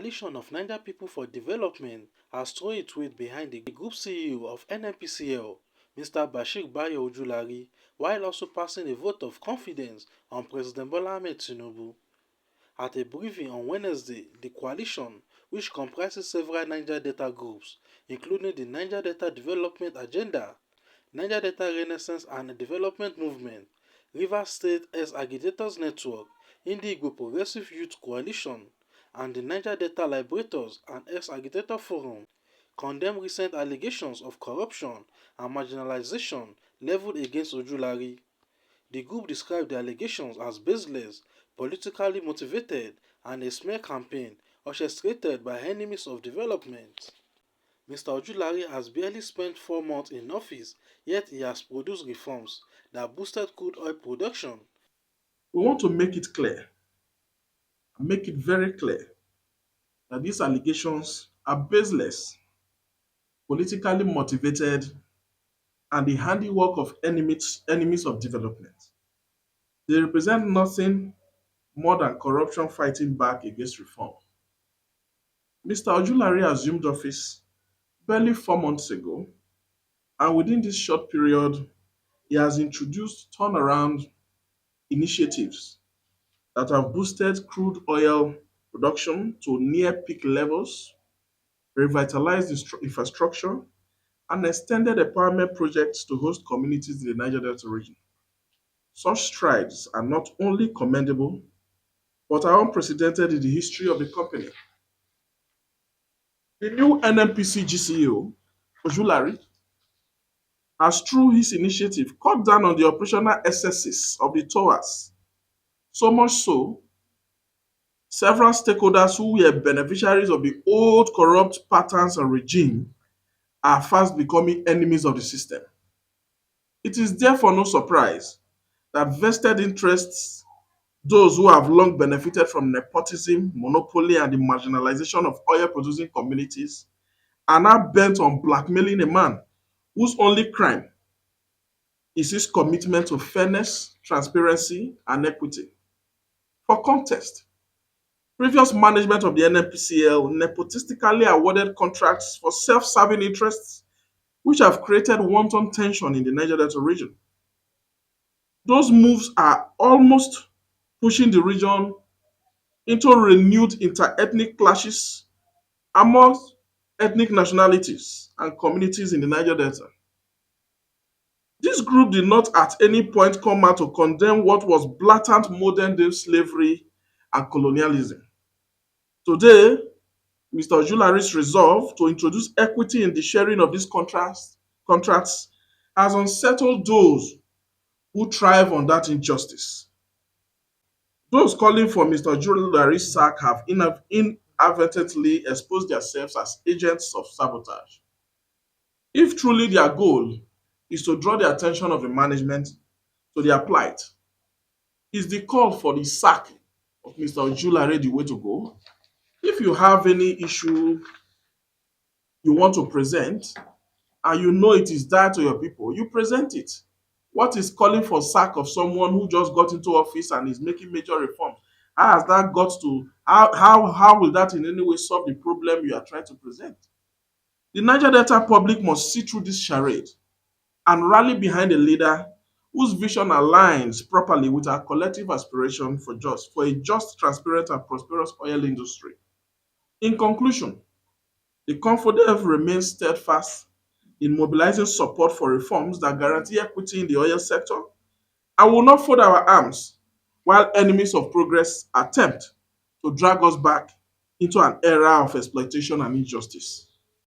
coalition of Niger People for Development has thrown its weight behind the Group CEO of NNPCL, Mr. Bayo Ojulari, while also passing a vote of confidence on President Bola Ahmed Tinubu. At a briefing on Wednesday, the coalition, which comprises several Niger Delta groups, including the Niger Delta Development Agenda, Niger Delta Renaissance and Development Movement, Rivers State Ex-Agitators Network, Indigo Progressive Youth Coalition, and the Niger Delta Liberators and Ex-Agitator Forum, condemned recent allegations of corruption and marginalization leveled against Ojulari. The group described the allegations as baseless, politically motivated, and a smear campaign orchestrated by enemies of development. Mr. Ojulari has barely spent 4 months in office, yet he has produced reforms that boosted crude oil production. We want to make it clear, make it very clear, that these allegations are baseless, politically motivated, and the handiwork of enemies of development. They represent nothing more than corruption fighting back against reform. Mr. Ojulari assumed office barely 4 months ago, and within this short period, he has introduced turnaround initiatives that have boosted crude oil production to near peak levels, revitalized infrastructure, and extended empowerment projects to host communities in the Niger Delta region. Such strides are not only commendable, but are unprecedented in the history of the company. The new NNPC GCO, Ojulari, has through his initiative cut down on the operational excesses of the towers, so much so several stakeholders who were beneficiaries of the old corrupt patterns and regime are fast becoming enemies of the system. It is therefore no surprise that vested interests, those who have long benefited from nepotism, monopoly, and the marginalization of oil producing communities, are now bent on blackmailing a man whose only crime is his commitment to fairness, transparency, and equity. For context, previous management of the NNPCL nepotistically awarded contracts for self-serving interests, which have created wanton tension in the Niger Delta region. Those moves are almost pushing the region into renewed inter-ethnic clashes among ethnic nationalities and communities in the Niger Delta. This group did not at any point come out to condemn what was blatant modern day slavery and colonialism. Today, Mr. Ojulari's resolve to introduce equity in the sharing of these contracts has unsettled those who thrive on that injustice. Those calling for Mr. Ojulari's sack have inadvertently exposed themselves as agents of sabotage. If truly their goal is to draw the attention of the management to their plight, is the call for the sack of Mr. Ojulari the way to go? If you have any issue you want to present and you know it is dire to your people, you present it. What is calling for sack of someone who just got into office and is making major reforms? How has that got to how will that in any way solve the problem you are trying to present? The Niger Delta public must see through this charade and rally behind a leader whose vision aligns properly with our collective aspiration for a just, transparent, and prosperous oil industry. In conclusion, the CONFODEV remains steadfast in mobilizing support for reforms that guarantee equity in the oil sector and will not fold our arms while enemies of progress attempt to drag us back into an era of exploitation and injustice.